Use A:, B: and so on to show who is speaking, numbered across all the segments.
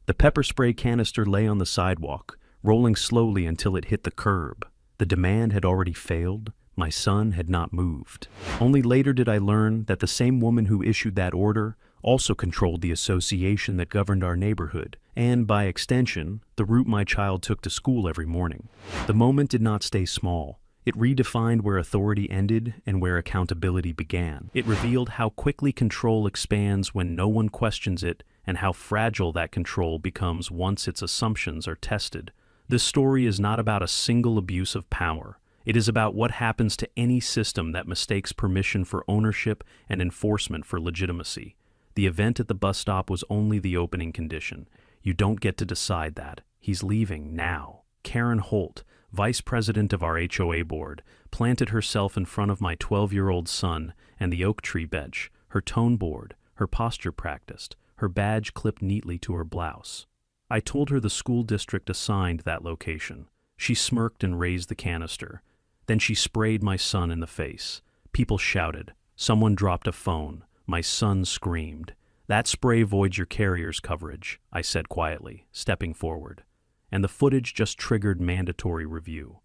A: The pepper spray canister lay on the sidewalk, rolling slowly until it hit the curb. The demand had already failed. My son had not moved. Only later did I learn that the same woman who issued that order also controlled the association that governed our neighborhood, and by extension, the route my child took to school every morning. The moment did not stay small. It redefined where authority ended and where accountability began. It revealed how quickly control expands when no one questions it, and how fragile that control becomes once its assumptions are tested. This story is not about a single abuse of power. It is about what happens to any system that mistakes permission for ownership and enforcement for legitimacy. The event at the bus stop was only the opening condition. You don't get to decide that. He's leaving now. Karen Holt, vice president of our HOA board, planted herself in front of my 12-year-old son and the oak tree bench, her tone board, her posture practiced, her badge clipped neatly to her blouse. I told her the school district assigned that location. She smirked and raised the canister. Then she sprayed my son in the face. People shouted. Someone dropped a phone. My son screamed. "That spray voids your carrier's coverage," I said quietly, stepping forward. And the footage just triggered mandatory review.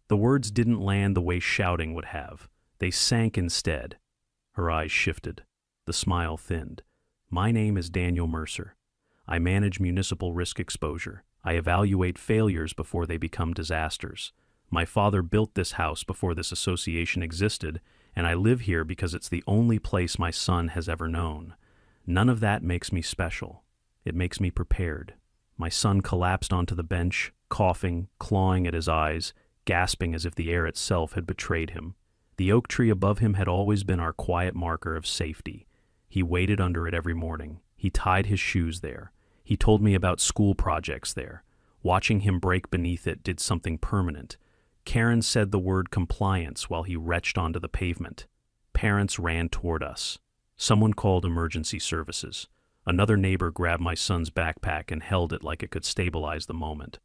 A: The words didn't land the way shouting would have. They sank instead. Her eyes shifted. The smile thinned. "My name is Daniel Mercer. I manage municipal risk exposure. I evaluate failures before they become disasters. My father built this house before this association existed, and I live here because it's the only place my son has ever known. None of that makes me special. It makes me prepared." My son collapsed onto the bench, coughing, clawing at his eyes, gasping as if the air itself had betrayed him. The oak tree above him had always been our quiet marker of safety. He waited under it every morning. He tied his shoes there. He told me about school projects there. Watching him break beneath it did something permanent. Karen said the word compliance while he retched onto the pavement. Parents ran toward us. Someone called emergency services. Another neighbor grabbed my son's backpack and held it like it could stabilize the moment.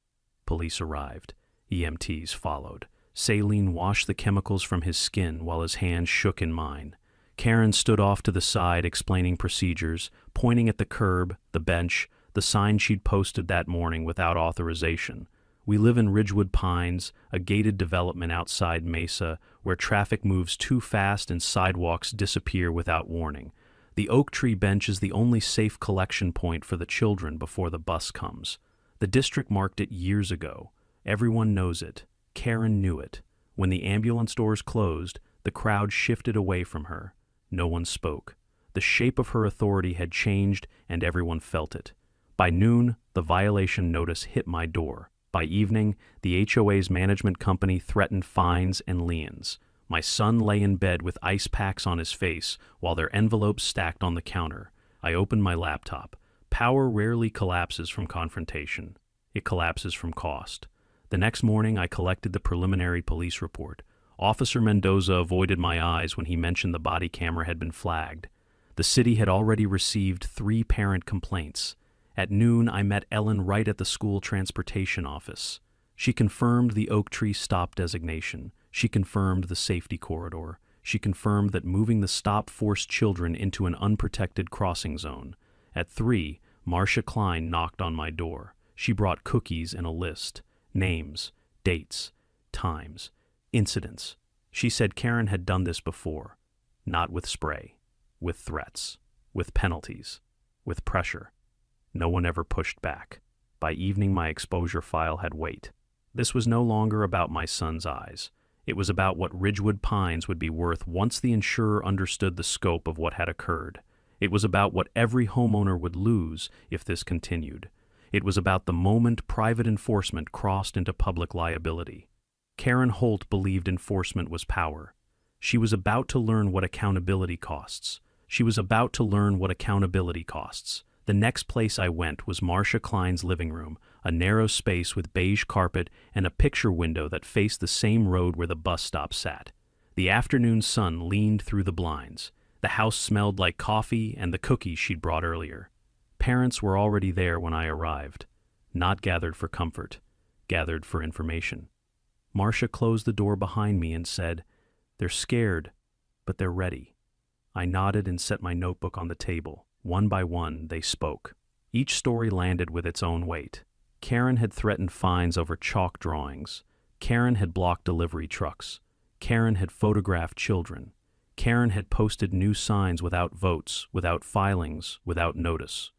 A: Police arrived. EMTs followed. Saline washed the chemicals from his skin while his hands shook in mine. Karen stood off to the side explaining procedures, pointing at the curb, the bench, the sign she'd posted that morning without authorization. We live in Ridgewood Pines, a gated development outside Mesa, where traffic moves too fast and sidewalks disappear without warning. The oak tree bench is the only safe collection point for the children before the bus comes. The district marked it years ago. Everyone knows it. Karen knew it. When the ambulance doors closed, the crowd shifted away from her. No one spoke. The shape of her authority had changed, and everyone felt it. By noon, the violation notice hit my door. By evening, the HOA's management company threatened fines and liens. My son lay in bed with ice packs on his face while their envelopes stacked on the counter. I opened my laptop. Power rarely collapses from confrontation. It collapses from cost. The next morning, I collected the preliminary police report. Officer Mendoza avoided my eyes when he mentioned the body camera had been flagged. The city had already received 3 parent complaints. At noon, I met Ellen right at the school transportation office. She confirmed the oak tree stop designation. She confirmed the safety corridor. She confirmed that moving the stop forced children into an unprotected crossing zone. At 3, Marcia Klein knocked on my door. She brought cookies and a list. Names, dates, times, incidents. She said Karen had done this before. Not with spray. With threats. With penalties. With pressure. No one ever pushed back. By evening, my exposure file had weight. This was no longer about my son's eyes. It was about what Ridgewood Pines would be worth once the insurer understood the scope of what had occurred. It was about what every homeowner would lose if this continued. It was about the moment private enforcement crossed into public liability. Karen Holt believed enforcement was power. She was about to learn what accountability costs. She was about to learn what accountability costs. The next place I went was Marcia Klein's living room, a narrow space with beige carpet and a picture window that faced the same road where the bus stop sat. The afternoon sun leaned through the blinds. The house smelled like coffee and the cookies she'd brought earlier. Parents were already there when I arrived, not gathered for comfort, gathered for information. Marcia closed the door behind me and said, "They're scared, but they're ready." I nodded and set my notebook on the table. One by one, they spoke. Each story landed with its own weight. Karen had threatened fines over chalk drawings. Karen had blocked delivery trucks. Karen had photographed children. Karen had posted new signs without votes, without filings, without notice.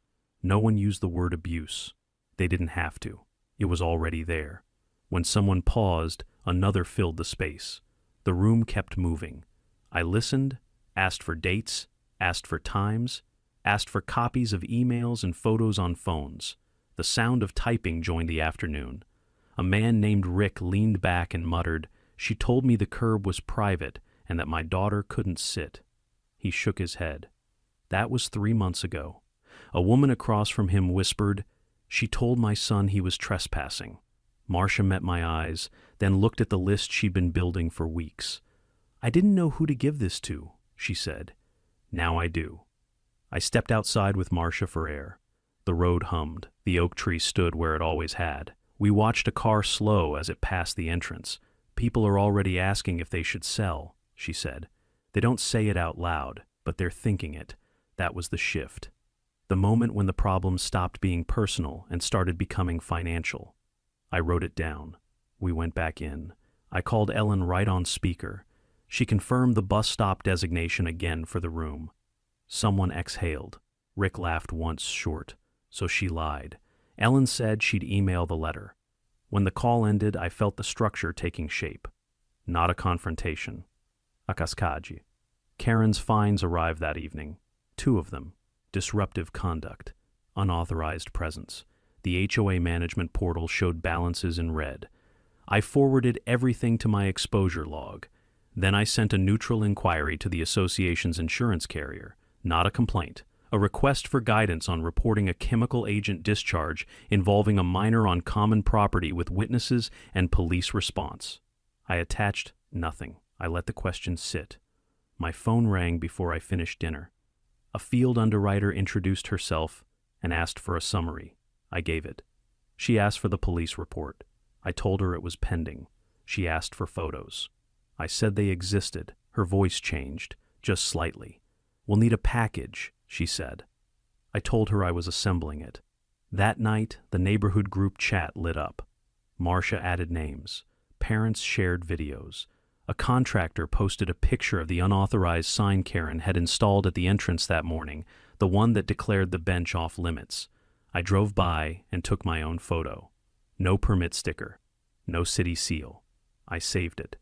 A: No one used the word abuse. They didn't have to. It was already there. When someone paused, another filled the space. The room kept moving. I listened, asked for dates, asked for times, asked for copies of emails and photos on phones. The sound of typing joined the afternoon. A man named Rick leaned back and muttered, "She told me the curb was private and that my daughter couldn't sit." He shook his head. That was 3 months ago. A woman across from him whispered, "She told my son he was trespassing." Marcia met my eyes, then looked at the list she'd been building for weeks. "I didn't know who to give this to," she said. "Now I do." I stepped outside with Marcia for air. The road hummed. The oak tree stood where it always had. We watched a car slow as it passed the entrance. "People are already asking if they should sell," she said. "They don't say it out loud, but they're thinking it." That was the shift. The moment when the problem stopped being personal and started becoming financial. I wrote it down. We went back in. I called Ellen right on speaker. She confirmed the bus stop designation again for the room. Someone exhaled. Rick laughed once short, so she lied. Ellen said she'd email the letter. When the call ended, I felt the structure taking shape. Not a confrontation. A cascade. Karen's fines arrived that evening. 2 of them. Disruptive conduct. Unauthorized presence. The HOA management portal showed balances in red. I forwarded everything to my exposure log. Then I sent a neutral inquiry to the association's insurance carrier. Not a complaint. A request for guidance on reporting a chemical agent discharge involving a minor on common property with witnesses and police response. I attached nothing. I let the question sit. My phone rang before I finished dinner. A field underwriter introduced herself and asked for a summary. I gave it. She asked for the police report. I told her it was pending. She asked for photos. I said they existed. Her voice changed, just slightly. "We'll need a package," she said. I told her I was assembling it. That night, the neighborhood group chat lit up. Marcia added names. Parents shared videos. A contractor posted a picture of the unauthorized sign Karen had installed at the entrance that morning, the one that declared the bench off limits. I drove by and took my own photo. No permit sticker. No city seal. I saved it.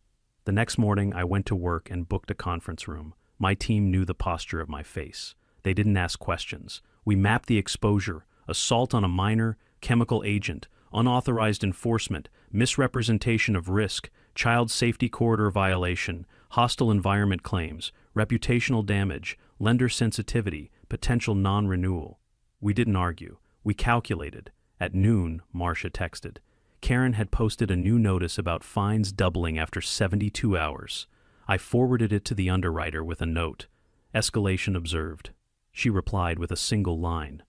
A: The next morning, I went to work and booked a conference room. My team knew the posture of my face. They didn't ask questions. We mapped the exposure: assault on a minor, chemical agent, unauthorized enforcement, misrepresentation of risk, child safety corridor violation, hostile environment claims, reputational damage, lender sensitivity, potential non-renewal. We didn't argue. We calculated. At noon, Marcia texted. Karen had posted a new notice about fines doubling after 72 hours. I forwarded it to the underwriter with a note. Escalation observed. She replied with a single line.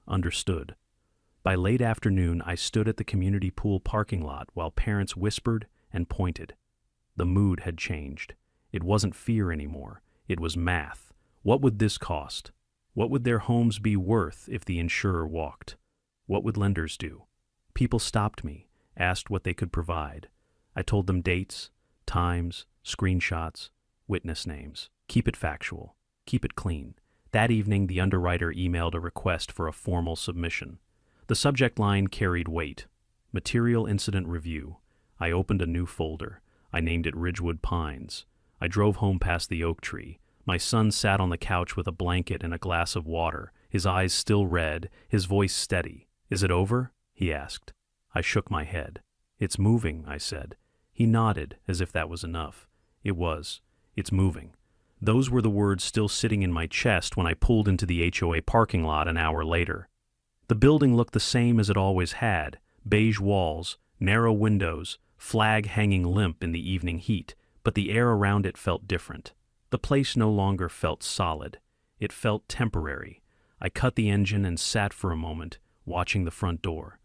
A: Understood. By late afternoon, I stood at the community pool parking lot while parents whispered and pointed. The mood had changed. It wasn't fear anymore. It was math. What would this cost? What would their homes be worth if the insurer walked? What would lenders do? People stopped me, asked what they could provide. I told them dates, times, screenshots, witness names. Keep it factual. Keep it clean. That evening, the underwriter emailed a request for a formal submission. The subject line carried weight. Material Incident Review. I opened a new folder. I named it Ridgewood Pines. I drove home past the oak tree. My son sat on the couch with a blanket and a glass of water, his eyes still red, his voice steady. "Is it over?" he asked. I shook my head. "It's moving," I said. He nodded, as if that was enough. It was. It's moving. Those were the words still sitting in my chest when I pulled into the HOA parking lot an hour later. The building looked the same as it always had: beige walls, narrow windows, flag hanging limp in the evening heat, but the air around it felt different. The place no longer felt solid. It felt temporary. I cut the engine and sat for a moment, watching the front door.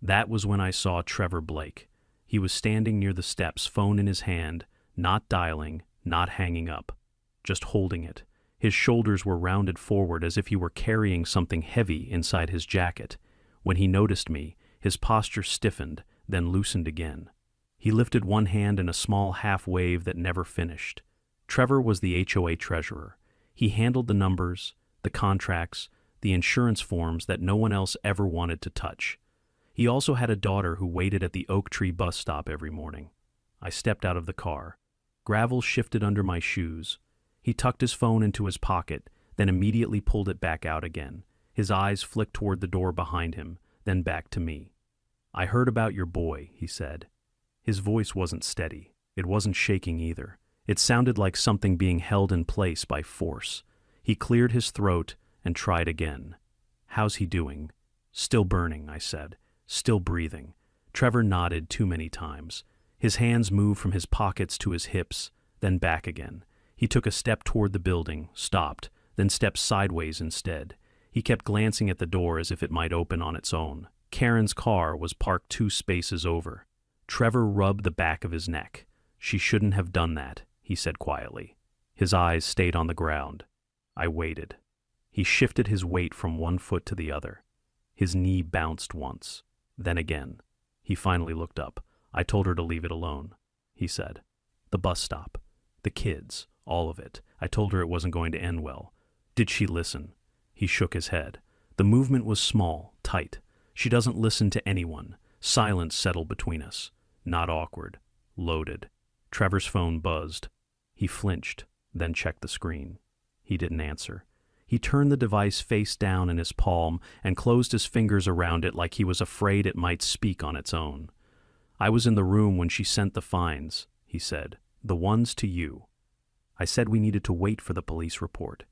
A: That was when I saw Trevor Blake. He was standing near the steps, phone in his hand, not dialing, not hanging up, just holding it. His shoulders were rounded forward as if he were carrying something heavy inside his jacket. When he noticed me, his posture stiffened, then loosened again. He lifted one hand in a small half-wave that never finished. Trevor was the HOA treasurer. He handled the numbers, the contracts, the insurance forms that no one else ever wanted to touch. He also had a daughter who waited at the Oak Tree bus stop every morning. I stepped out of the car. Gravel shifted under my shoes. He tucked his phone into his pocket, then immediately pulled it back out again. His eyes flicked toward the door behind him, then back to me. "I heard about your boy," he said. His voice wasn't steady. It wasn't shaking either. It sounded like something being held in place by force. He cleared his throat and tried again. "How's he doing?" "Still burning," I said. "Still breathing." Trevor nodded too many times. His hands moved from his pockets to his hips, then back again. He took a step toward the building, stopped, then stepped sideways instead. He kept glancing at the door as if it might open on its own. Karen's car was parked 2 spaces over. Trevor rubbed the back of his neck. "She shouldn't have done that," he said quietly. His eyes stayed on the ground. I waited. He shifted his weight from one foot to the other. His knee bounced once, then again. He finally looked up. "I told her to leave it alone," he said. "The bus stop, the kids, all of it. I told her it wasn't going to end well." "Did she listen?" He shook his head. "The movement was small, tight. She doesn't listen to anyone." Silence settled between us. Not awkward. Loaded. Trevor's phone buzzed. He flinched, then checked the screen. He didn't answer. He turned the device face down in his palm and closed his fingers around it like he was afraid it might speak on its own. "I was in the room when she sent the fines," he said. "The ones to you. I said we needed to wait for the police report.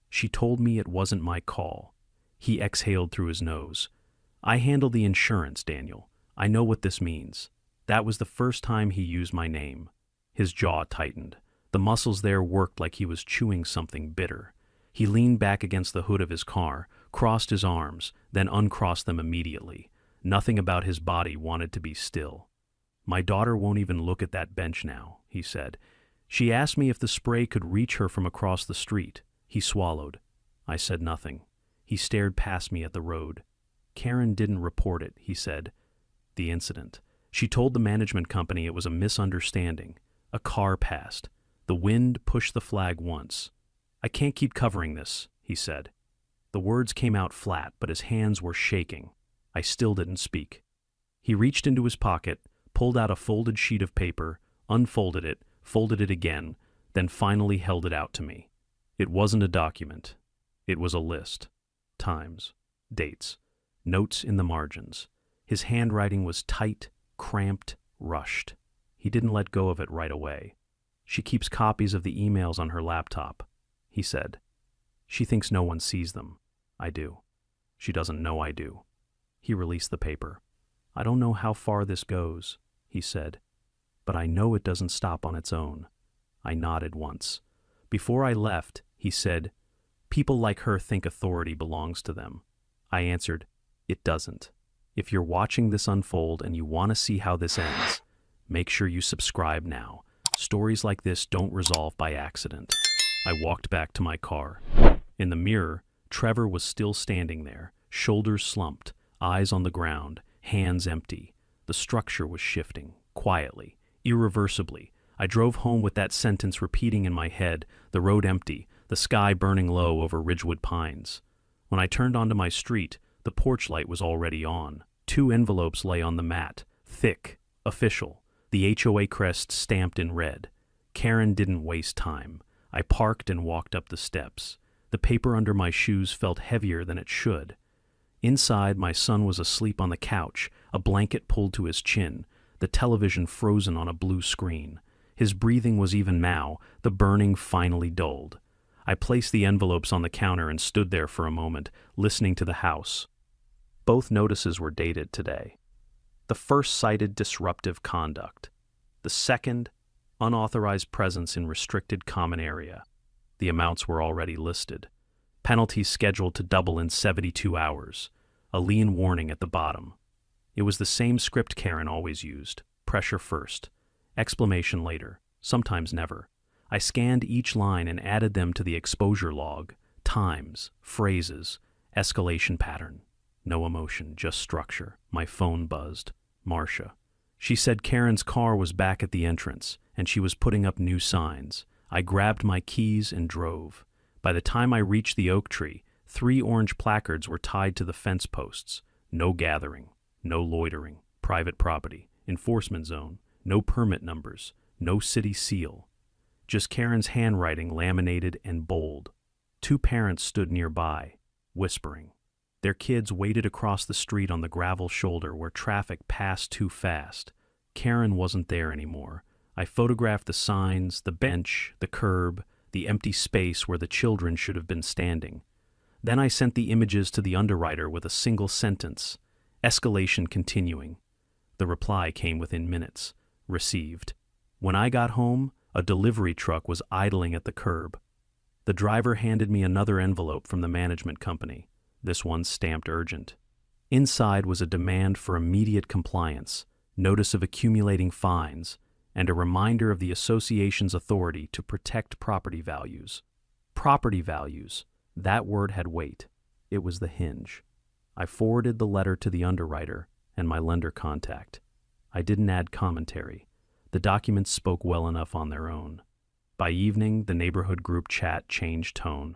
A: She told me it wasn't my call." He exhaled through his nose. "I handle the insurance, Daniel. I know what this means." That was the first time he used my name. His jaw tightened. The muscles there worked like he was chewing something bitter. He leaned back against the hood of his car, crossed his arms, then uncrossed them immediately. Nothing about his body wanted to be still. "My daughter won't even look at that bench now," he said. "She asked me if the spray could reach her from across the street." He swallowed. I said nothing. He stared past me at the road. "Karen didn't report it," he said. "The incident. She told the management company it was a misunderstanding. A car passed. The wind pushed the flag once. I can't keep covering this," he said. The words came out flat, but his hands were shaking. I still didn't speak. He reached into his pocket, pulled out a folded sheet of paper, unfolded it, folded it again, then finally held it out to me. It wasn't a document. It was a list. Times. Dates. Notes in the margins. His handwriting was tight, cramped, rushed. He didn't let go of it right away. "She keeps copies of the emails on her laptop," he said. "She thinks no one sees them. I do. She doesn't know I do." He released the paper. "I don't know how far this goes," he said, "but I know it doesn't stop on its own." I nodded once. Before I left, he said, "People like her think authority belongs to them." I answered, "It doesn't. If you're watching this unfold and you want to see how this ends, make sure you subscribe now. Stories like this don't resolve by accident." I walked back to my car. In the mirror, Trevor was still standing there, shoulders slumped, eyes on the ground, hands empty. The structure was shifting, quietly, irreversibly. I drove home with that sentence repeating in my head, the road empty, the sky burning low over Ridgewood Pines. When I turned onto my street, the porch light was already on. 2 envelopes lay on the mat, thick, official, the HOA crest stamped in red. Karen didn't waste time. I parked and walked up the steps. The paper under my shoes felt heavier than it should. Inside, my son was asleep on the couch, a blanket pulled to his chin, the television frozen on a blue screen. His breathing was even now, the burning finally dulled. I placed the envelopes on the counter and stood there for a moment, listening to the house. Both notices were dated today. The first cited disruptive conduct. The second, unauthorized presence in restricted common area. The amounts were already listed. Penalties scheduled to double in 72 hours. A lien warning at the bottom. It was the same script Karen always used. Pressure first. Exclamation later. Sometimes never. I scanned each line and added them to the exposure log. Times, phrases, escalation pattern. No emotion, just structure. My phone buzzed. Marcia. She said Karen's car was back at the entrance, and she was putting up new signs. I grabbed my keys and drove. By the time I reached the oak tree, 3 orange placards were tied to the fence posts. No gathering, no loitering, private property, enforcement zone, no permit numbers, no city seal. Just Karen's handwriting laminated and bold. 2 parents stood nearby, whispering. Their kids waited across the street on the gravel shoulder where traffic passed too fast. Karen wasn't there anymore. I photographed the signs, the bench, the curb, the empty space where the children should have been standing. Then I sent the images to the underwriter with a single sentence. Escalation continuing. The reply came within minutes. Received. When I got home, a delivery truck was idling at the curb. The driver handed me another envelope from the management company. This one stamped urgent. Inside was a demand for immediate compliance, notice of accumulating fines, and a reminder of the association's authority to protect property values. Property values. That word had weight. It was the hinge. I forwarded the letter to the underwriter and my lender contact. I didn't add commentary. The documents spoke well enough on their own. By evening, the neighborhood group chat changed tone.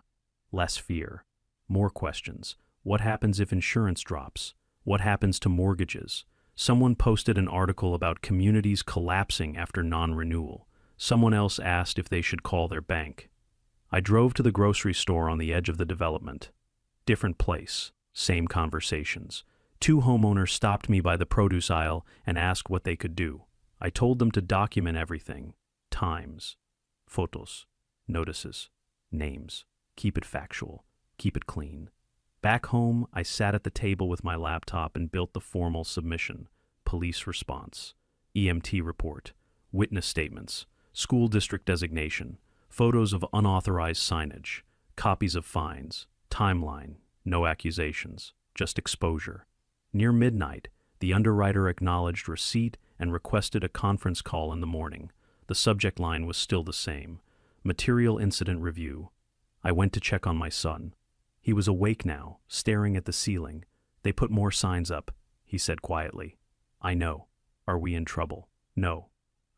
A: Less fear. More questions. What happens if insurance drops? What happens to mortgages? Someone posted an article about communities collapsing after non-renewal. Someone else asked if they should call their bank. I drove to the grocery store on the edge of the development. Different place, same conversations. 2 homeowners stopped me by the produce aisle and asked what they could do. I told them to document everything. Times, photos, notices, names. Keep it factual. Keep it clean. Back home, I sat at the table with my laptop and built the formal submission. Police response, EMT report, witness statements, school district designation, photos of unauthorized signage, copies of fines, timeline, no accusations, just exposure. Near midnight, the underwriter acknowledged receipt and requested a conference call in the morning. The subject line was still the same, material incident review. I went to check on my son. He was awake now, staring at the ceiling. They put more signs up, he said quietly. I know. Are we in trouble? No,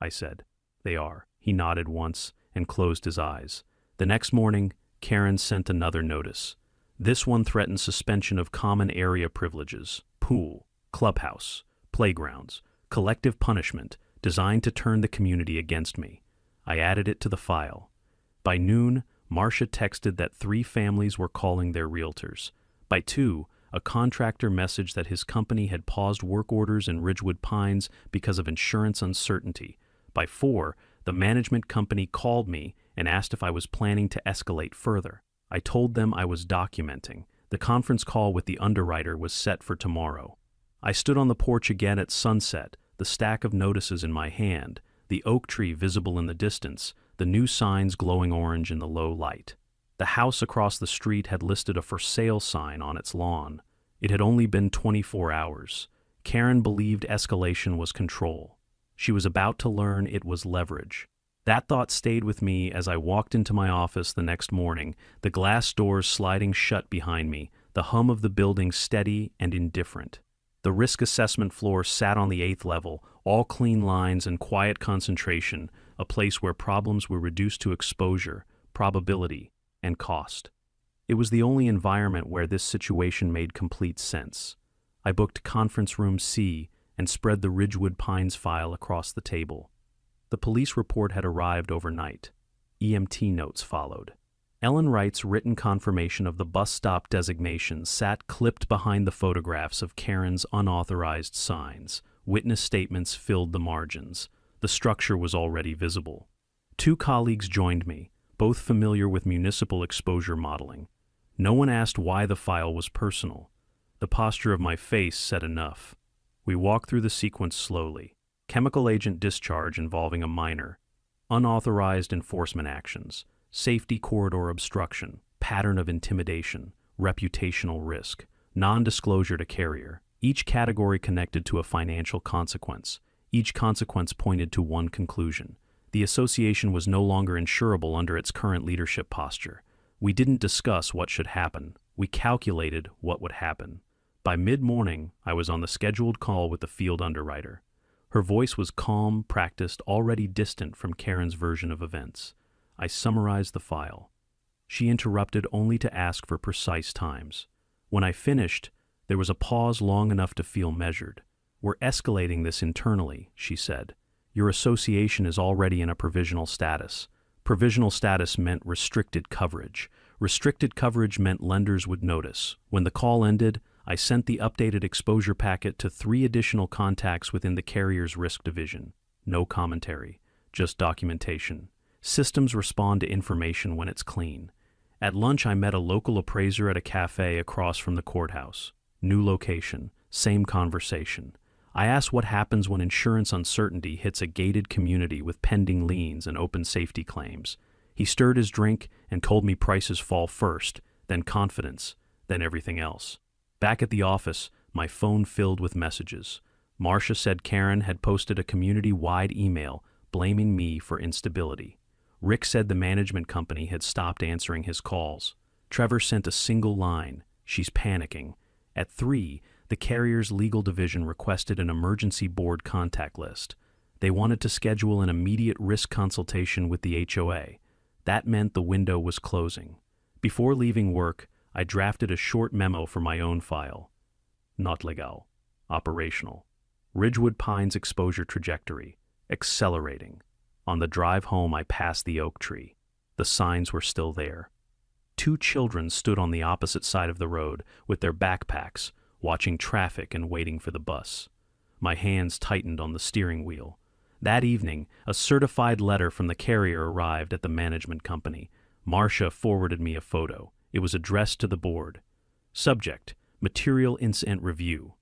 A: I said. They are. He nodded once and closed his eyes. The next morning, Karen sent another notice. This one threatened suspension of common area privileges, pool, clubhouse, playgrounds, collective punishment designed to turn the community against me. I added it to the file. By noon, Marcia texted that 3 families were calling their realtors. By 2, a contractor messaged that his company had paused work orders in Ridgewood Pines because of insurance uncertainty. By 4, the management company called me and asked if I was planning to escalate further. I told them I was documenting. The conference call with the underwriter was set for tomorrow. I stood on the porch again at sunset, the stack of notices in my hand, the oak tree visible in the distance, the new signs glowing orange in the low light. The house across the street had listed a for sale sign on its lawn. It had only been 24 hours. Karen believed escalation was control. She was about to learn it was leverage. That thought stayed with me as I walked into my office the next morning, the glass doors sliding shut behind me, the hum of the building steady and indifferent. The risk assessment floor sat on the 8th level, all clean lines and quiet concentration, a place where problems were reduced to exposure, probability, and cost. It was the only environment where this situation made complete sense. I booked Conference Room C and spread the Ridgewood Pines file across the table. The police report had arrived overnight. EMT notes followed. Ellen Wright's written confirmation of the bus stop designation sat clipped behind the photographs of Karen's unauthorized signs. Witness statements filled the margins. The structure was already visible. 2 colleagues joined me, both familiar with municipal exposure modeling. No one asked why the file was personal. The posture of my face said enough. We walked through the sequence slowly. Chemical agent discharge involving a minor. Unauthorized enforcement actions. Safety corridor obstruction. Pattern of intimidation. Reputational risk. Non-disclosure to carrier. Each category connected to a financial consequence. Each consequence pointed to one conclusion. The association was no longer insurable under its current leadership posture. We didn't discuss what should happen. We calculated what would happen. By mid-morning, I was on the scheduled call with the field underwriter. Her voice was calm, practiced, already distant from Karen's version of events. I summarized the file. She interrupted only to ask for precise times. When I finished, there was a pause long enough to feel measured. "We're escalating this internally," she said. "Your association is already in a provisional status." Provisional status meant restricted coverage. Restricted coverage meant lenders would notice. When the call ended, I sent the updated exposure packet to 3 additional contacts within the carrier's risk division. No commentary, just documentation. Systems respond to information when it's clean. At lunch, I met a local appraiser at a cafe across from the courthouse. New location, same conversation. I asked what happens when insurance uncertainty hits a gated community with pending liens and open safety claims. He stirred his drink and told me prices fall first, then confidence, then everything else. Back at the office, my phone filled with messages. Marcia said Karen had posted a community-wide email blaming me for instability. Rick said the management company had stopped answering his calls. Trevor sent a single line, "She's panicking." At 3, the carrier's legal division requested an emergency board contact list. They wanted to schedule an immediate risk consultation with the HOA. That meant the window was closing. Before leaving work, I drafted a short memo for my own file. Not legal. Operational. Ridgewood Pines exposure trajectory. Accelerating. On the drive home, I passed the oak tree. The signs were still there. 2 children stood on the opposite side of the road with their backpacks, watching traffic and waiting for the bus. My hands tightened on the steering wheel. That evening, a certified letter from the carrier arrived at the management company. Marcia forwarded me a photo. It was addressed to the board. Subject: Material Incident Review.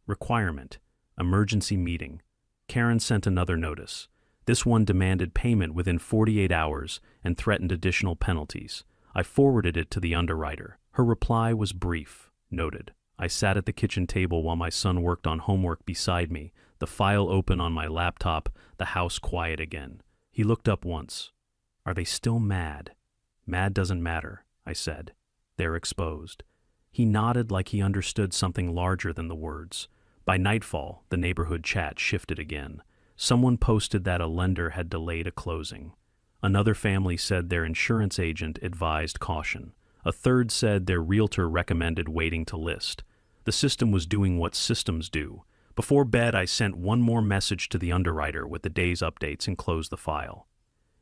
A: Requirement: Emergency meeting. Karen sent another notice. This one demanded payment within 48 hours and threatened additional penalties. I forwarded it to the underwriter. Her reply was brief. Noted. I sat at the kitchen table while my son worked on homework beside me, the file open on my laptop, the house quiet again. He looked up once. "Are they still mad?" "Mad doesn't matter," I said. "They're exposed." He nodded like he understood something larger than the words. By nightfall, the neighborhood chat shifted again. Someone posted that a lender had delayed a closing. Another family said their insurance agent advised caution. A third said their realtor recommended waiting to list. The system was doing what systems do. Before bed, I sent one more message to the underwriter with the day's updates and closed the file.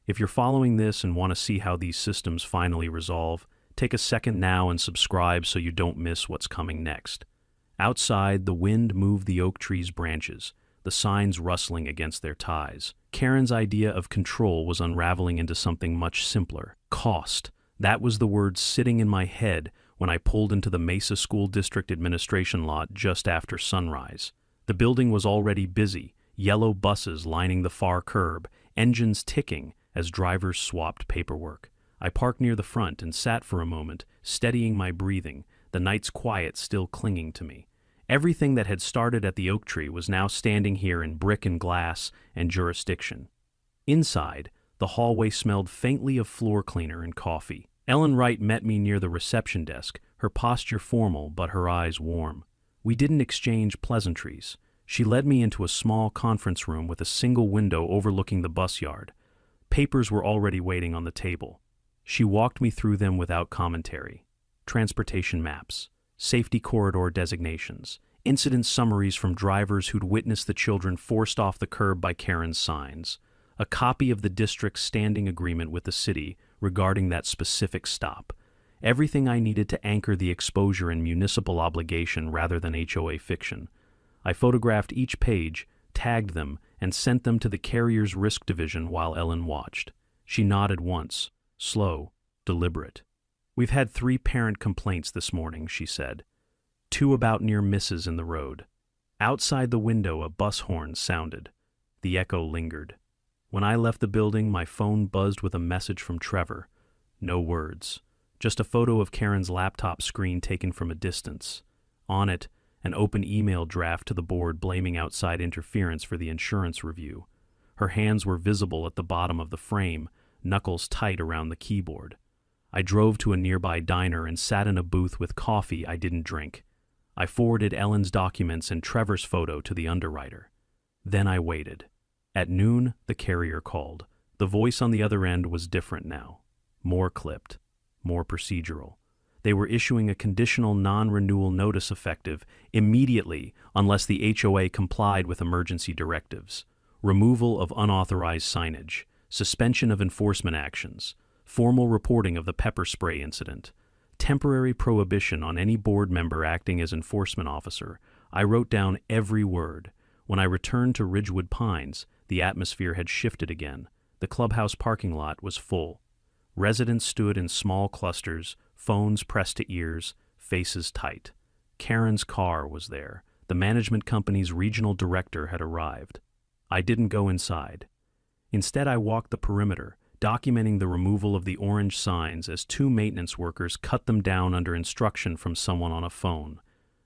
A: If you're following this and want to see how these systems finally resolve, take a second now and subscribe so you don't miss what's coming next. Outside, the wind moved the oak tree's branches, the signs rustling against their ties. Karen's idea of control was unraveling into something much simpler. Cost. That was the word sitting in my head when I pulled into the Mesa School District Administration lot just after sunrise. The building was already busy, yellow buses lining the far curb, engines ticking as drivers swapped paperwork. I parked near the front and sat for a moment, steadying my breathing, the night's quiet still clinging to me. Everything that had started at the oak tree was now standing here in brick and glass and jurisdiction. Inside, the hallway smelled faintly of floor cleaner and coffee. Ellen Wright met me near the reception desk, her posture formal but her eyes warm. We didn't exchange pleasantries. She led me into a small conference room with a single window overlooking the bus yard. Papers were already waiting on the table. She walked me through them without commentary. Transportation maps, safety corridor designations, incident summaries from drivers who'd witnessed the children forced off the curb by Karen's signs, a copy of the district's standing agreement with the city regarding that specific stop. Everything I needed to anchor the exposure in municipal obligation rather than HOA fiction. I photographed each page, tagged them, and sent them to the carrier's risk division while Ellen watched. She nodded once, slow, deliberate. "We've had 3 parent complaints this morning," she said. 2 about near misses in the road. Outside the window, a bus horn sounded. The echo lingered. When I left the building, my phone buzzed with a message from Trevor. No words. Just a photo of Karen's laptop screen taken from a distance. On it, an open email draft to the board blaming outside interference for the insurance review. Her hands were visible at the bottom of the frame, knuckles tight around the keyboard. I drove to a nearby diner and sat in a booth with coffee I didn't drink. I forwarded Ellen's documents and Trevor's photo to the underwriter. Then I waited. At noon, the carrier called. The voice on the other end was different now. More clipped. More procedural. They were issuing a conditional non-renewal notice effective immediately unless the HOA complied with emergency directives. Removal of unauthorized signage. Suspension of enforcement actions. Formal reporting of the pepper spray incident. Temporary prohibition on any board member acting as enforcement officer. I wrote down every word. When I returned to Ridgewood Pines, the atmosphere had shifted again. The clubhouse parking lot was full. Residents stood in small clusters, phones pressed to ears, faces tight. Karen's car was there. The management company's regional director had arrived. I didn't go inside. Instead, I walked the perimeter, documenting the removal of the orange signs as two maintenance workers cut them down under instruction from someone on a phone.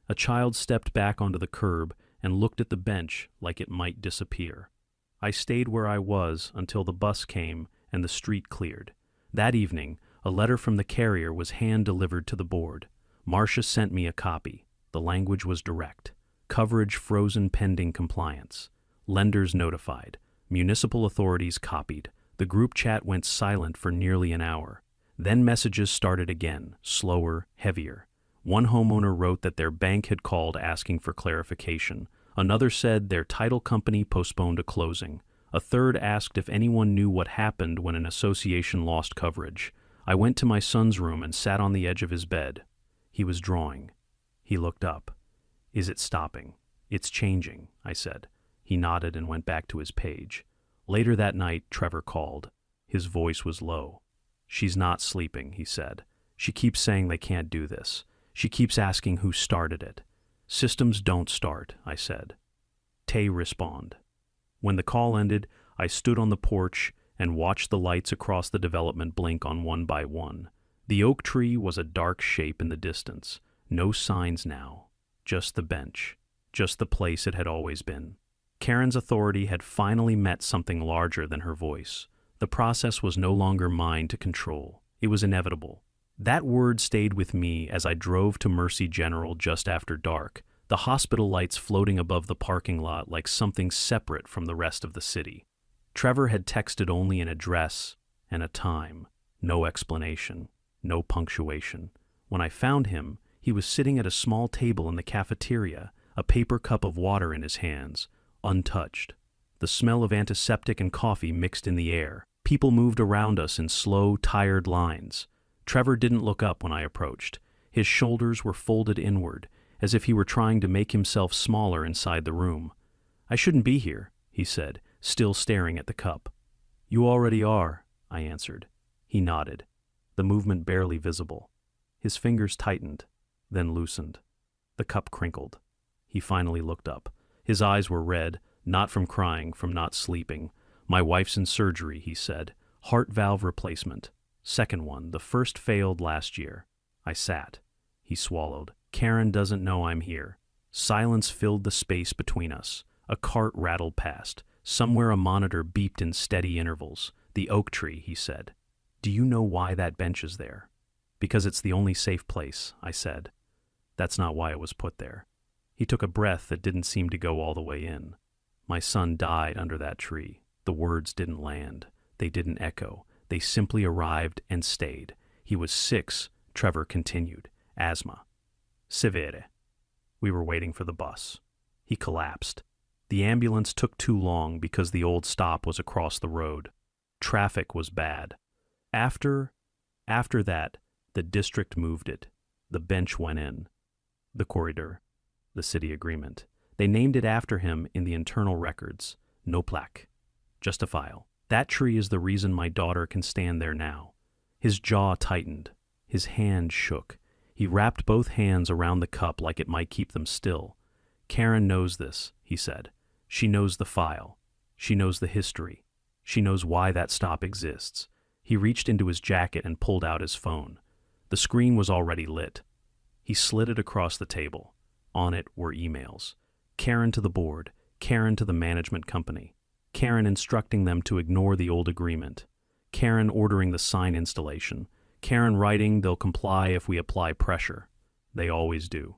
A: A child stepped back onto the curb and looked at the bench like it might disappear. I stayed where I was until the bus came and the street cleared. That evening, a letter from the carrier was hand-delivered to the board. Marcia sent me a copy. The language was direct. Coverage frozen pending compliance. Lenders notified. Municipal authorities copied. The group chat went silent for nearly an hour. Then messages started again, slower, heavier. One homeowner wrote that their bank had called asking for clarification. Another said their title company postponed a closing. A third asked if anyone knew what happened when an association lost coverage. I went to my son's room and sat on the edge of his bed. He was drawing. He looked up. "Is it stopping?" "It's changing," I said. He nodded and went back to his page. Later that night, Trevor called. His voice was low. "She's not sleeping," he said. "She keeps saying they can't do this. She keeps asking who started it." "Systems don't start," I said. Tay respond. When the call ended, I stood on the porch and watched the lights across the development blink on one by one. The oak tree was a dark shape in the distance. No signs now. Just the bench. Just the place it had always been. Karen's authority had finally met something larger than her voice. The process was no longer mine to control. It was inevitable. That word stayed with me as I drove to Mercy General just after dark, the hospital lights floating above the parking lot like something separate from the rest of the city. Trevor had texted only an address and a time. No explanation. No punctuation. When I found him, he was sitting at a small table in the cafeteria, a paper cup of water in his hands, untouched. The smell of antiseptic and coffee mixed in the air. People moved around us in slow, tired lines. Trevor didn't look up when I approached. His shoulders were folded inward, as if he were trying to make himself smaller inside the room. "I shouldn't be here," he said, still staring at the cup. "You already are," I answered. He nodded, the movement barely visible. His fingers tightened, then loosened. The cup crinkled. He finally looked up. His eyes were red, not from crying, from not sleeping. "My wife's in surgery," he said. "Heart valve replacement. Second one, the first failed last year." I sat. He swallowed. "Karen doesn't know I'm here." Silence filled the space between us. A cart rattled past. Somewhere a monitor beeped in steady intervals. "The oak tree," he said. "Do you know why that bench is there?" "Because it's the only safe place," I said. "That's not why it was put there." He took a breath that didn't seem to go all the way in. "My son died under that tree." The words didn't land. They didn't echo. They simply arrived and stayed. "He was 6, Trevor continued. "Asthma. Severe." We were waiting for the bus. He collapsed. The ambulance took too long because the old stop was across the road. Traffic was bad. After that, the district moved it. The bench went in. The corridor. The city agreement. They named it after him in the internal records. No plaque. Just a file. That tree is the reason my daughter can stand there now. His jaw tightened. His hand shook. He wrapped both hands around the cup like it might keep them still. "Karen knows this," he said. "She knows the file. She knows the history. She knows why that stop exists." He reached into his jacket and pulled out his phone. The screen was already lit. He slid it across the table. On it were emails. Karen to the board. Karen to the management company. Karen instructing them to ignore the old agreement. Karen ordering the sign installation. Karen writing they'll comply if we apply pressure. They always do.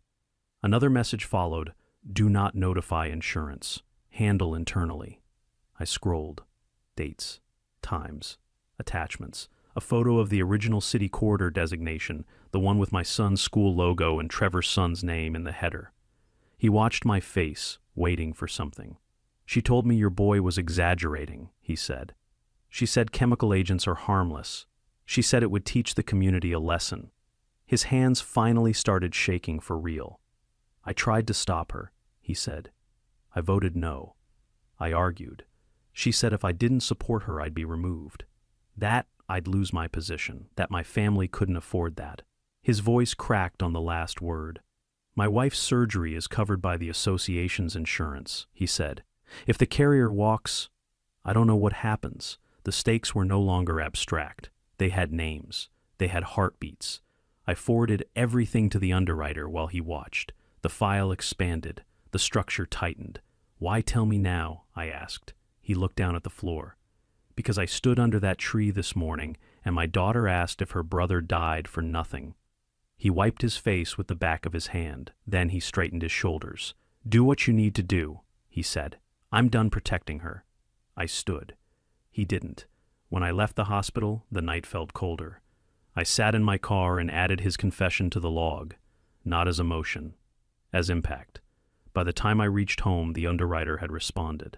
A: Another message followed, do not notify insurance. Handle internally. I scrolled. Dates, times, attachments. A photo of the original city corridor designation, the one with my son's school logo and Trevor's son's name in the header. He watched my face, waiting for something. She told me your boy was exaggerating, he said. She said chemical agents are harmless. She said it would teach the community a lesson. His hands finally started shaking for real. I tried to stop her, he said. I voted no. I argued. She said if I didn't support her, I'd be removed. That I'd lose my position, that my family couldn't afford that. His voice cracked on the last word. My wife's surgery is covered by the association's insurance, he said. If the carrier walks, I don't know what happens. The stakes were no longer abstract. They had names. They had heartbeats. I forwarded everything to the underwriter while he watched. The file expanded. The structure tightened. Why tell me now? I asked. He looked down at the floor. Because I stood under that tree this morning and my daughter asked if her brother died for nothing. He wiped his face with the back of his hand. Then he straightened his shoulders. Do what you need to do, he said. I'm done protecting her. I stood. He didn't. When I left the hospital, the night felt colder. I sat in my car and added his confession to the log, not as emotion, as impact. By the time I reached home, the underwriter had responded.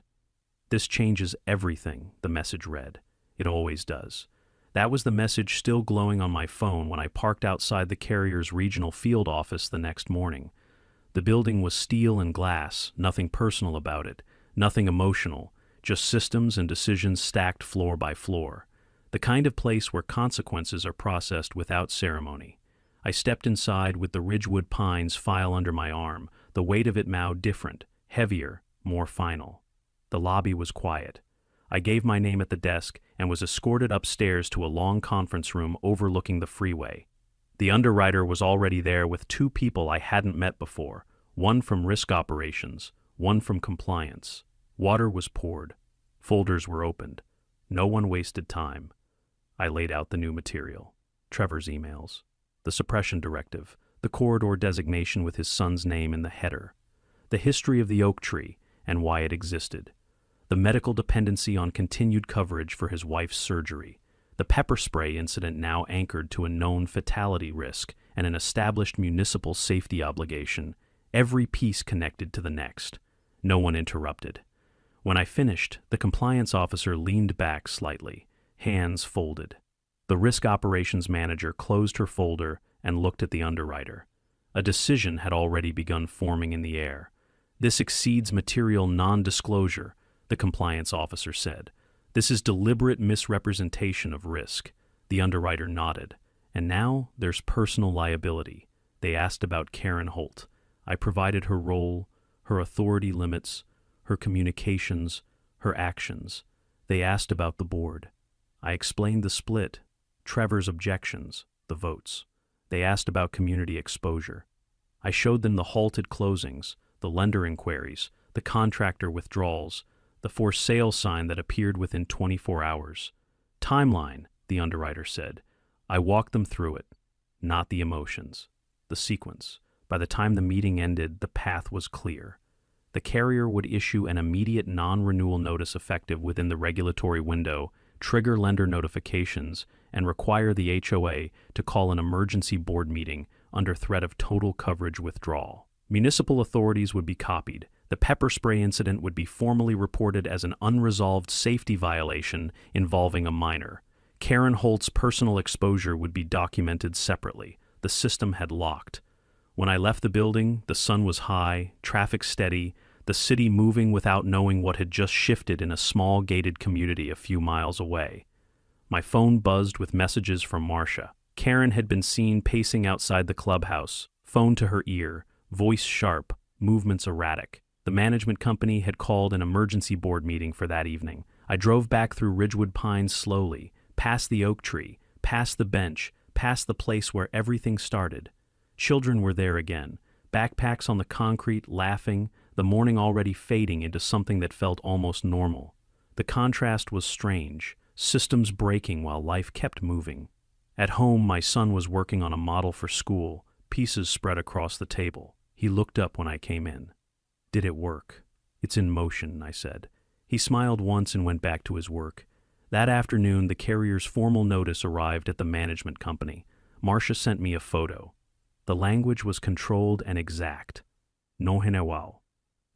A: This changes everything, the message read. It always does. That was the message still glowing on my phone when I parked outside the carrier's regional field office the next morning. The building was steel and glass, nothing personal about it, nothing emotional, just systems and decisions stacked floor by floor. The kind of place where consequences are processed without ceremony. I stepped inside with the Ridgewood Pines file under my arm, the weight of it now different, heavier, more final. The lobby was quiet. I gave my name at the desk and was escorted upstairs to a long conference room overlooking the freeway. The underwriter was already there with two people I hadn't met before, one from risk operations, one from compliance. Water was poured. Folders were opened. No one wasted time. I laid out the new material. Trevor's emails. The suppression directive. The corridor designation with his son's name in the header. The history of the oak tree and why it existed. The medical dependency on continued coverage for his wife's surgery. The pepper spray incident now anchored to a known fatality risk and an established municipal safety obligation. Every piece connected to the next. No one interrupted. When I finished, the compliance officer leaned back slightly, hands folded. The risk operations manager closed her folder and looked at the underwriter. A decision had already begun forming in the air. This exceeds material non-disclosure, the compliance officer said. This is deliberate misrepresentation of risk. The underwriter nodded. And now there's personal liability. They asked about Karen Holt. I provided her role, her authority limits, her communications, her actions. They asked about the board. I explained the split, Trevor's objections, the votes. They asked about community exposure. I showed them the halted closings, the lender inquiries, the contractor withdrawals, the for sale sign that appeared within 24 hours. Timeline, the underwriter said. I walked them through it, not the emotions, the sequence. By the time the meeting ended, the path was clear. The carrier would issue an immediate non-renewal notice effective within the regulatory window, trigger lender notifications, and require the HOA to call an emergency board meeting under threat of total coverage withdrawal. Municipal authorities would be copied. The pepper spray incident would be formally reported as an unresolved safety violation involving a minor. Karen Holt's personal exposure would be documented separately. The system had locked. When I left the building, the sun was high, traffic steady, the city moving without knowing what had just shifted in a small gated community a few miles away. My phone buzzed with messages from Marcia. Karen had been seen pacing outside the clubhouse, phone to her ear, voice sharp, movements erratic. The management company had called an emergency board meeting for that evening. I drove back through Ridgewood Pines slowly, past the oak tree, past the bench, past the place where everything started. Children were there again, backpacks on the concrete, laughing, the morning already fading into something that felt almost normal. The contrast was strange, systems breaking while life kept moving. At home, my son was working on a model for school, pieces spread across the table. He looked up when I came in. "Did it work?" "It's in motion," I said. He smiled once and went back to his work. That afternoon, the carrier's formal notice arrived at the management company. Marcia sent me a photo. The language was controlled and exact. No hinawal.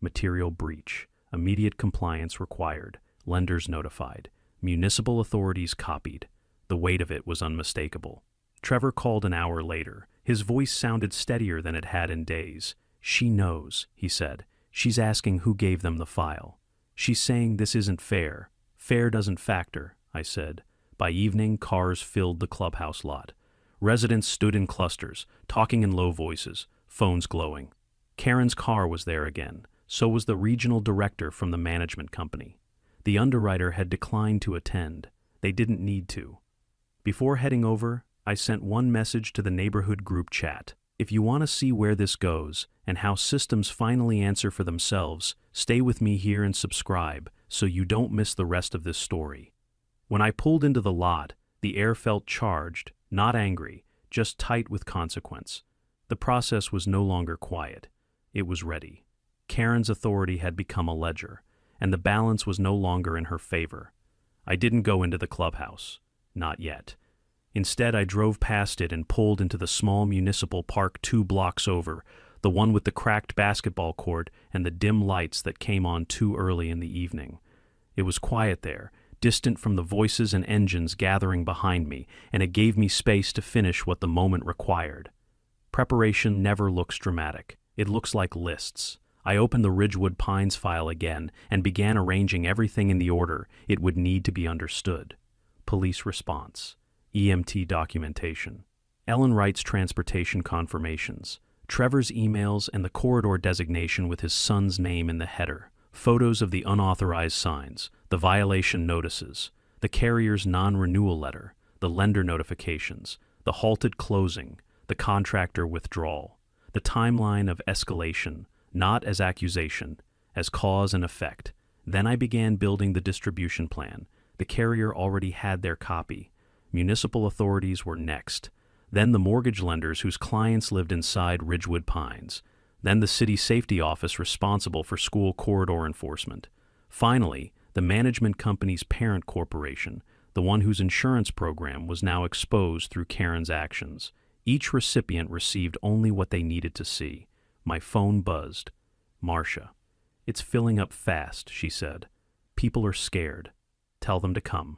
A: Material breach. Immediate compliance required. Lenders notified. Municipal authorities copied. The weight of it was unmistakable. Trevor called an hour later. His voice sounded steadier than it had in days. "She knows," he said. "She's asking who gave them the file. She's saying this isn't fair." "Fair doesn't factor," I said. By evening, cars filled the clubhouse lot. Residents stood in clusters, talking in low voices, phones glowing. Karen's car was there again. So was the regional director from the management company. The underwriter had declined to attend. They didn't need to. Before heading over, I sent one message to the neighborhood group chat. "If you want to see where this goes and how systems finally answer for themselves, stay with me here and subscribe so you don't miss the rest of this story." When I pulled into the lot, the air felt charged, not angry, just tight with consequence. The process was no longer quiet. It was ready. Karen's authority had become a ledger, and the balance was no longer in her favor. I didn't go into the clubhouse. Not yet. Instead, I drove past it and pulled into the small municipal park 2 blocks over, the one with the cracked basketball court and the dim lights that came on too early in the evening. It was quiet there, distant from the voices and engines gathering behind me, and it gave me space to finish what the moment required. Preparation never looks dramatic. It looks like lists. I opened the Ridgewood Pines file again and began arranging everything in the order it would need to be understood. Police response. EMT documentation. Ellen Wright's transportation confirmations. Trevor's emails and the corridor designation with his son's name in the header. Photos of the unauthorized signs, the violation notices, the carrier's non-renewal letter, the lender notifications, the halted closing, the contractor withdrawal, the timeline of escalation, not as accusation, as cause and effect. Then I began building the distribution plan. The carrier already had their copy. Municipal authorities were next. Then the mortgage lenders whose clients lived inside Ridgewood Pines. Then the city safety office responsible for school corridor enforcement. Finally, the management company's parent corporation, the one whose insurance program was now exposed through Karen's actions. Each recipient received only what they needed to see. My phone buzzed. "Marcia." "It's filling up fast," she said. "People are scared. Tell them to come."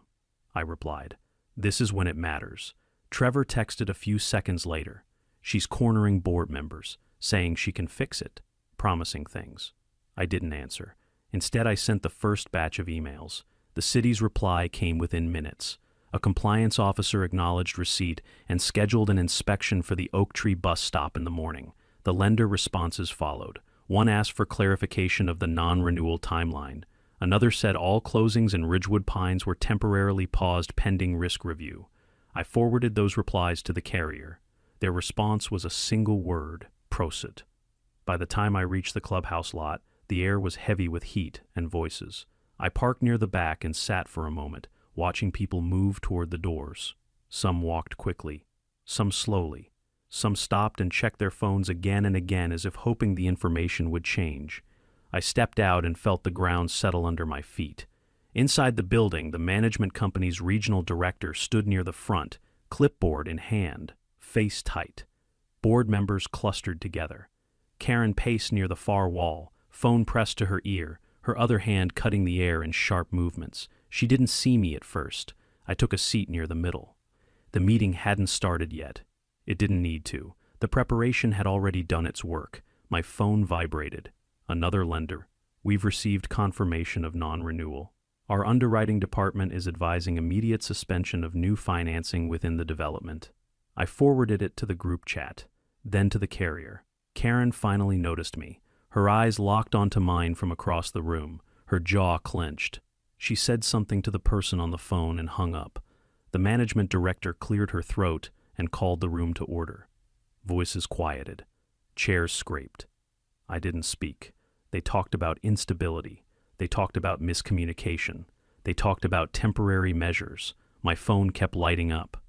A: I replied. "This is when it matters." Trevor texted a few seconds later. "She's cornering board members, saying she can fix it, promising things." I didn't answer. Instead, I sent the first batch of emails. The city's reply came within minutes. A compliance officer acknowledged receipt and scheduled an inspection for the Oak Tree bus stop in the morning. The lender responses followed. One asked for clarification of the non-renewal timeline. Another said all closings in Ridgewood Pines were temporarily paused pending risk review. I forwarded those replies to the carrier. Their response was a single word: prosit. By the time I reached the clubhouse lot, the air was heavy with heat and voices. I parked near the back and sat for a moment, watching people move toward the doors. Some walked quickly, some slowly. Some stopped and checked their phones again and again as if hoping the information would change. I stepped out and felt the ground settle under my feet. Inside the building, the management company's regional director stood near the front, clipboard in hand, face tight. Board members clustered together. Karen paced near the far wall, phone pressed to her ear, her other hand cutting the air in sharp movements. She didn't see me at first. I took a seat near the middle. The meeting hadn't started yet. It didn't need to. The preparation had already done its work. My phone vibrated. Another lender. "We've received confirmation of non-renewal. Our underwriting department is advising immediate suspension of new financing within the development." I forwarded it to the group chat, then to the carrier. Karen finally noticed me. Her eyes locked onto mine from across the room, her jaw clenched. She said something to the person on the phone and hung up. The management director cleared her throat and called the room to order. Voices quieted. Chairs scraped. I didn't speak. They talked about instability. They talked about miscommunication. They talked about temporary measures. My phone kept lighting up.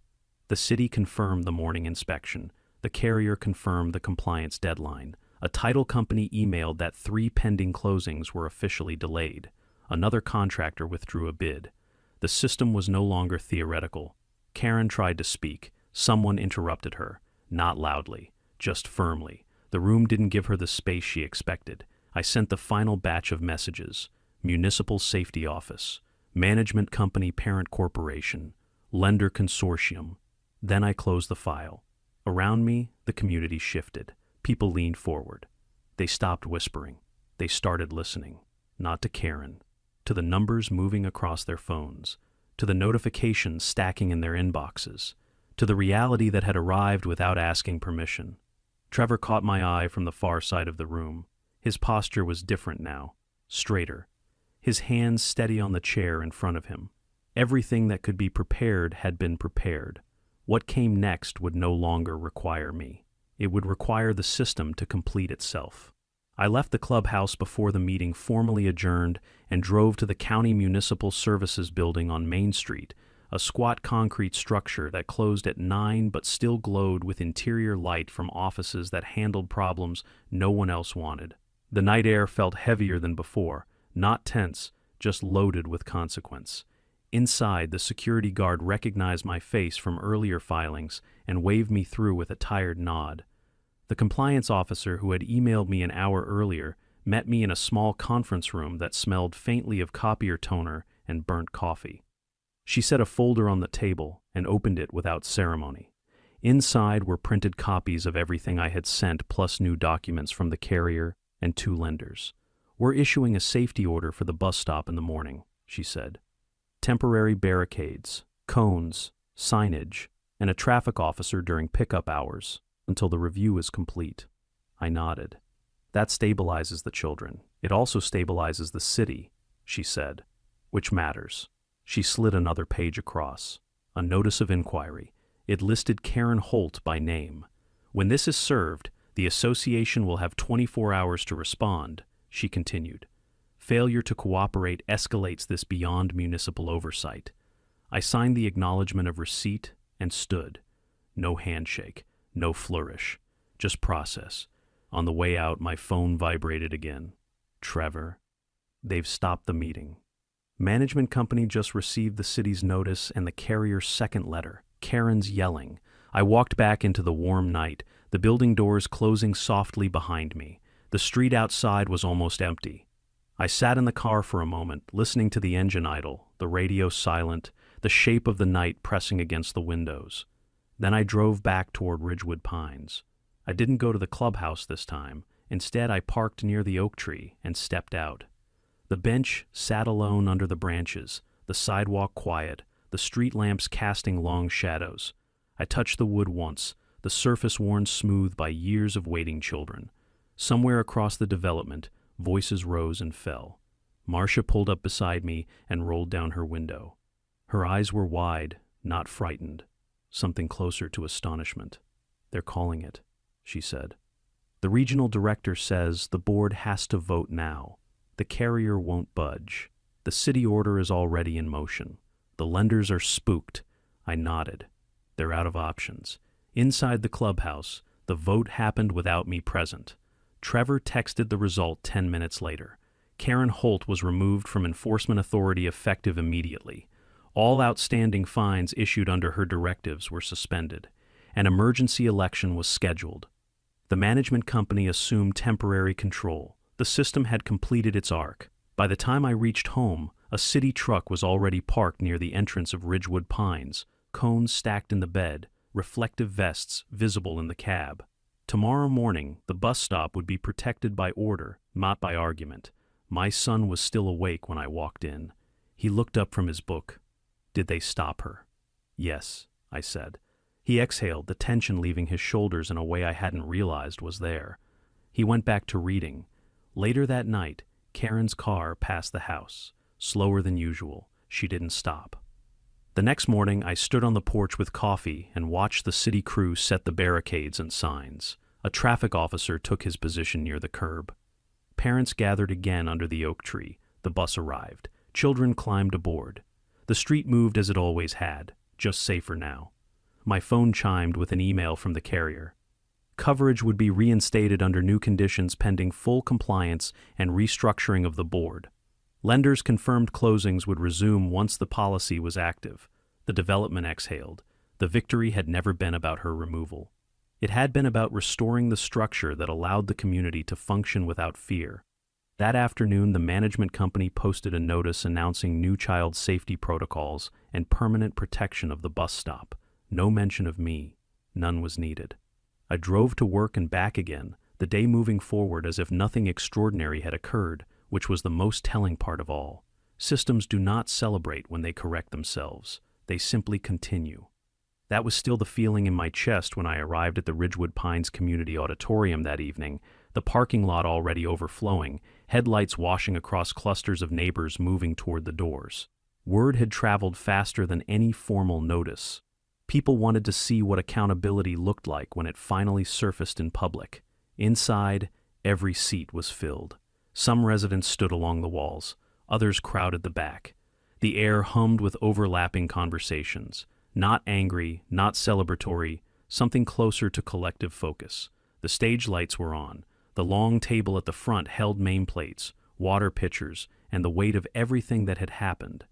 A: The city confirmed the morning inspection. The carrier confirmed the compliance deadline. A title company emailed that 3 pending closings were officially delayed. Another contractor withdrew a bid. The system was no longer theoretical. Karen tried to speak. Someone interrupted her. Not loudly, just firmly. The room didn't give her the space she expected. I sent the final batch of messages. Municipal Safety Office. Management Company Parent Corporation. Lender Consortium. Then I closed the file. Around me, the community shifted. People leaned forward. They stopped whispering. They started listening. Not to Karen. To the numbers moving across their phones. To the notifications stacking in their inboxes. To the reality that had arrived without asking permission. Trevor caught my eye from the far side of the room. His posture was different now. Straighter. His hands steady on the chair in front of him. Everything that could be prepared had been prepared. What came next would no longer require me. It would require the system to complete itself. I left the clubhouse before the meeting formally adjourned and drove to the County Municipal Services Building on Main Street, a squat concrete structure that closed at 9 but still glowed with interior light from offices that handled problems no one else wanted. The night air felt heavier than before, not tense, just loaded with consequence. Inside, the security guard recognized my face from earlier filings and waved me through with a tired nod. The compliance officer who had emailed me an hour earlier met me in a small conference room that smelled faintly of copier toner and burnt coffee. She set a folder on the table and opened it without ceremony. Inside were printed copies of everything I had sent plus new documents from the carrier and 2 lenders. "We're issuing a safety order for the bus stop in the morning," she said. "Temporary barricades, cones, signage, and a traffic officer during pickup hours until the review is complete." I nodded. "That stabilizes the children. It also stabilizes the city," she said. "Which matters." She slid another page across. A notice of inquiry. It listed Karen Holt by name. "When this is served, the association will have 24 hours to respond," she continued. "Failure to cooperate escalates this beyond municipal oversight." I signed the acknowledgement of receipt and stood. No handshake, no flourish, just process. On the way out, my phone vibrated again. "Trevor, they've stopped the meeting." Management company just received the city's notice and the carrier's second letter. Karen's yelling. I walked back into the warm night, the building doors closing softly behind me. The street outside was almost empty. I sat in the car for a moment, listening to the engine idle, the radio silent, the shape of the night pressing against the windows. Then I drove back toward Ridgewood Pines. I didn't go to the clubhouse this time. Instead, I parked near the oak tree and stepped out. The bench sat alone under the branches, the sidewalk quiet, the street lamps casting long shadows. I touched the wood once, the surface worn smooth by years of waiting children. Somewhere across the development, voices rose and fell. Marcia pulled up beside me and rolled down her window. Her eyes were wide, not frightened, something closer to astonishment. "They're calling it," she said. "The regional director says the board has to vote now. The carrier won't budge. The city order is already in motion. The lenders are spooked." I nodded. "They're out of options." Inside the clubhouse, the vote happened without me present. Trevor texted the result 10 minutes later. Karen Holt was removed from enforcement authority effective immediately. All outstanding fines issued under her directives were suspended. An emergency election was scheduled. The management company assumed temporary control. The system had completed its arc. By the time I reached home, a city truck was already parked near the entrance of Ridgewood Pines, cones stacked in the bed, reflective vests visible in the cab. Tomorrow morning, the bus stop would be protected by order, not by argument. My son was still awake when I walked in. He looked up from his book. "Did they stop her?" "Yes," I said. He exhaled, the tension leaving his shoulders in a way I hadn't realized was there. He went back to reading. Later that night, Karen's car passed the house. Slower than usual. She didn't stop. The next morning, I stood on the porch with coffee and watched the city crew set the barricades and signs. A traffic officer took his position near the curb. Parents gathered again under the oak tree. The bus arrived. Children climbed aboard. The street moved as it always had, just safer now. My phone chimed with an email from the carrier. Coverage would be reinstated under new conditions pending full compliance and restructuring of the board. Lenders confirmed closings would resume once the policy was active. The development exhaled. The victory had never been about her removal. It had been about restoring the structure that allowed the community to function without fear. That afternoon, the management company posted a notice announcing new child safety protocols and permanent protection of the bus stop. No mention of me. None was needed. I drove to work and back again, the day moving forward as if nothing extraordinary had occurred, which was the most telling part of all. Systems do not celebrate when they correct themselves. They simply continue. That was still the feeling in my chest when I arrived at the Ridgewood Pines Community Auditorium that evening, the parking lot already overflowing, headlights washing across clusters of neighbors moving toward the doors. Word had traveled faster than any formal notice. People wanted to see what accountability looked like when it finally surfaced in public. Inside, every seat was filled. Some residents stood along the walls, others crowded the back. The air hummed with overlapping conversations. Not angry, not celebratory, something closer to collective focus. The stage lights were on. The long table at the front held nameplates, water pitchers, and the weight of everything that had happened.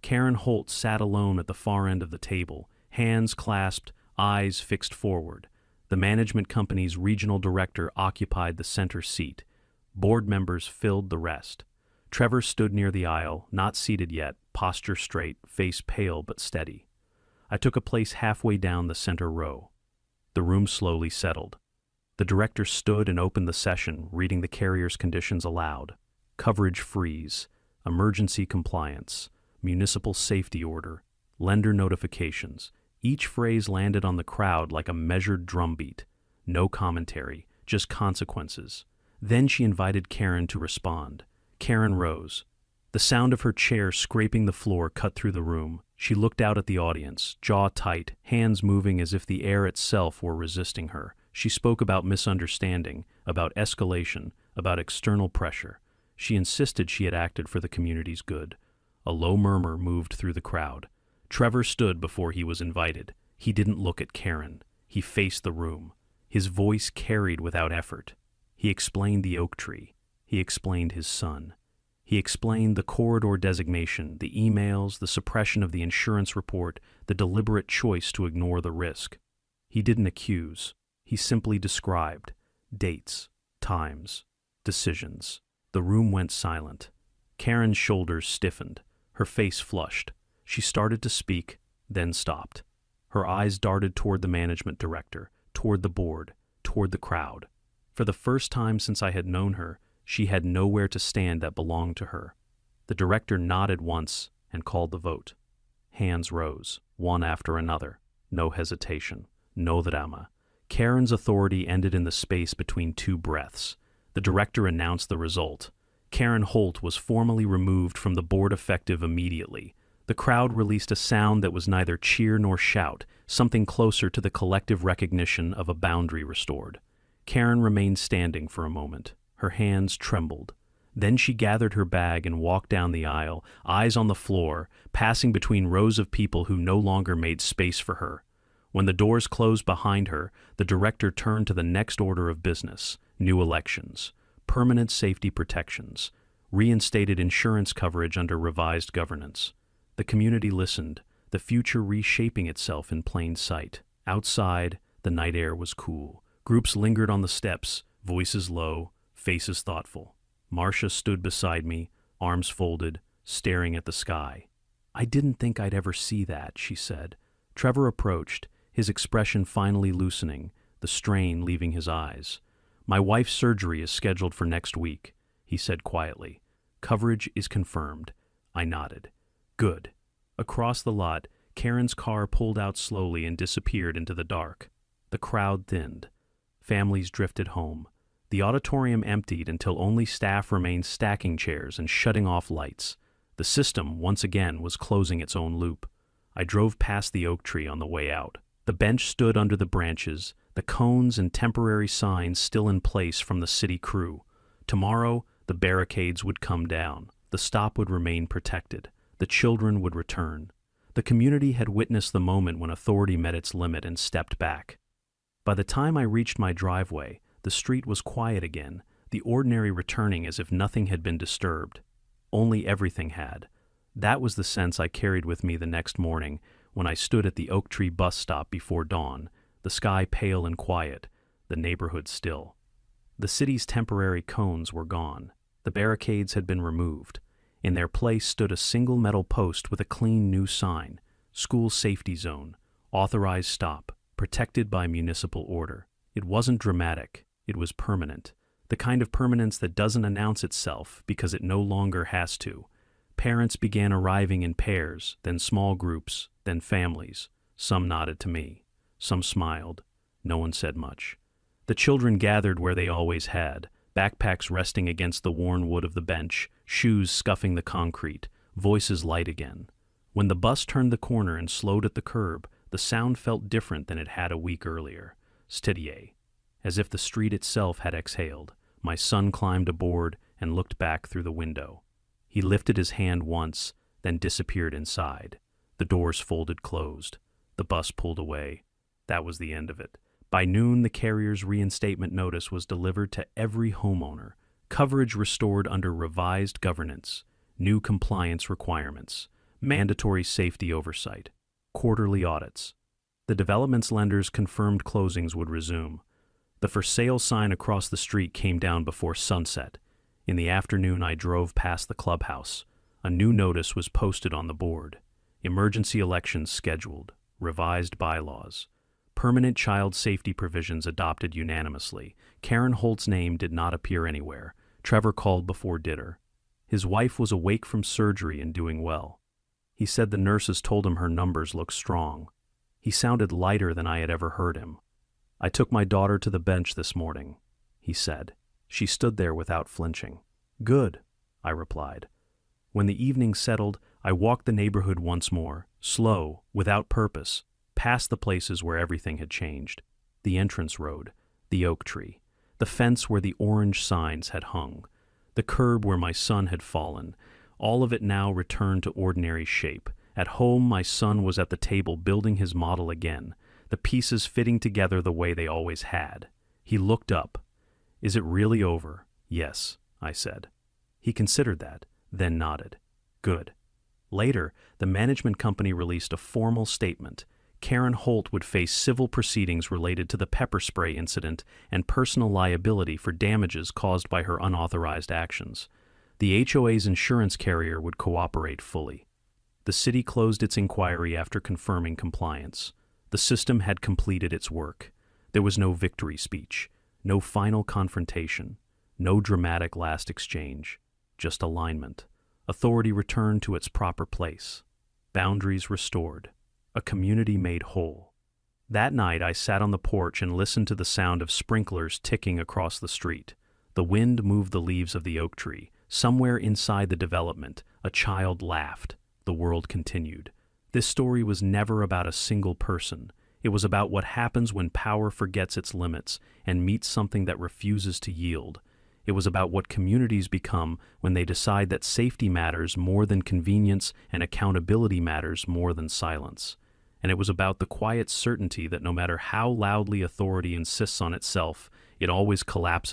A: Karen Holt sat alone at the far end of the table, hands clasped, eyes fixed forward. The management company's regional director occupied the center seat. Board members filled the rest. Trevor stood near the aisle, not seated yet, posture straight, face pale but steady. I took a place halfway down the center row. The room slowly settled. The director stood and opened the session, reading the carrier's conditions aloud. Coverage freeze, emergency compliance, municipal safety order, lender notifications. Each phrase landed on the crowd like a measured drumbeat. No commentary, just consequences. Then she invited Karen to respond. Karen rose. The sound of her chair scraping the floor cut through the room. She looked out at the audience, jaw tight, hands moving as if the air itself were resisting her. She spoke about misunderstanding, about escalation, about external pressure. She insisted she had acted for the community's good. A low murmur moved through the crowd. Trevor stood before he was invited. He didn't look at Karen. He faced the room. His voice carried without effort. He explained the oak tree. He explained his son. He explained the corridor designation, the emails, the suppression of the insurance report, the deliberate choice to ignore the risk. He didn't accuse. He simply described dates, times, decisions. The room went silent. Karen's shoulders stiffened. Her face flushed. She started to speak, then stopped. Her eyes darted toward the management director, toward the board, toward the crowd. For the first time since I had known her, she had nowhere to stand that belonged to her. The director nodded once and called the vote. Hands rose, one after another. No hesitation. No drama. Karen's authority ended in the space between two breaths. The director announced the result. Karen Holt was formally removed from the board effective immediately. The crowd released a sound that was neither cheer nor shout, something closer to the collective recognition of a boundary restored. Karen remained standing for a moment. Her hands trembled. Then she gathered her bag and walked down the aisle, eyes on the floor, passing between rows of people who no longer made space for her. When the doors closed behind her, the director turned to the next order of business: new elections, permanent safety protections, reinstated insurance coverage under revised governance. The community listened, the future reshaping itself in plain sight. Outside, the night air was cool. Groups lingered on the steps, voices low, faces thoughtful. Marcia stood beside me, arms folded, staring at the sky. "I didn't think I'd ever see that," she said. Trevor approached, his expression finally loosening, the strain leaving his eyes. "My wife's surgery is scheduled for next week," he said quietly. "Coverage is confirmed." I nodded. "Good." Across the lot, Karen's car pulled out slowly and disappeared into the dark. The crowd thinned. Families drifted home. The auditorium emptied until only staff remained stacking chairs and shutting off lights. The system, once again, was closing its own loop. I drove past the oak tree on the way out. The bench stood under the branches, the cones and temporary signs still in place from the city crew. Tomorrow, the barricades would come down. The The stop would remain protected. The children would return. The community had witnessed the moment when authority met its limit and stepped back. By the time I reached my driveway, the street was quiet again, the ordinary returning as if nothing had been disturbed. Only everything had. That was the sense I carried with me the next morning when I stood at the Oak Tree bus stop before dawn, the sky pale and quiet, the neighborhood still. The city's temporary cones were gone. The barricades had been removed. In their place stood a single metal post with a clean new sign, School Safety Zone, Authorized Stop, Protected by Municipal Order. It wasn't dramatic. It was permanent. The kind of permanence that doesn't announce itself because it no longer has to. Parents began arriving in pairs, then small groups, then families. Some nodded to me. Some smiled. No one said much. The children gathered where they always had, backpacks resting against the worn wood of the bench, shoes scuffing the concrete, voices light again. When the bus turned the corner and slowed at the curb, the sound felt different than it had a week earlier. Steady, as if the street itself had exhaled. My son climbed aboard and looked back through the window. He lifted his hand once, then disappeared inside. The doors folded closed. The bus pulled away. That was the end of it. By noon, the carrier's reinstatement notice was delivered to every homeowner. Coverage restored under revised governance, new compliance requirements, mandatory safety oversight, quarterly audits. The development's lenders confirmed closings would resume. The for sale sign across the street came down before sunset. In the afternoon, I drove past the clubhouse. A new notice was posted on the board. Emergency elections scheduled. Revised bylaws. Permanent child safety provisions adopted unanimously. Karen Holt's name did not appear anywhere. Trevor called before dinner. His wife was awake from surgery and doing well. He said the nurses told him her numbers looked strong. He sounded lighter than I had ever heard him. I took my daughter to the bench this morning, he said. She stood there without flinching. Good, I replied. When the evening settled, I walked the neighborhood once more, slow, without purpose, past the places where everything had changed. The entrance road, the oak tree, the fence where the orange signs had hung, the curb where my son had fallen, all of it now returned to ordinary shape. At home, my son was at the table building his model again, the pieces fitting together the way they always had. He looked up. Is it really over? Yes, I said. He considered that, then nodded. Good. Later, the management company released a formal statement. Karen Holt would face civil proceedings related to the pepper spray incident and personal liability for damages caused by her unauthorized actions. The HOA's insurance carrier would cooperate fully. The city closed its inquiry after confirming compliance. The system had completed its work. There was no victory speech, no final confrontation, no dramatic last exchange, just alignment. Authority returned to its proper place. Boundaries restored. A community made whole. That night, I sat on the porch and listened to the sound of sprinklers ticking across the street. The wind moved the leaves of the oak tree. Somewhere inside the development, a child laughed. The world continued. This story was never about a single person. It was about what happens when power forgets its limits and meets something that refuses to yield. It was about what communities become when they decide that safety matters more than convenience and accountability matters more than silence. And it was about the quiet certainty that no matter how loudly authority insists on itself, it always collapses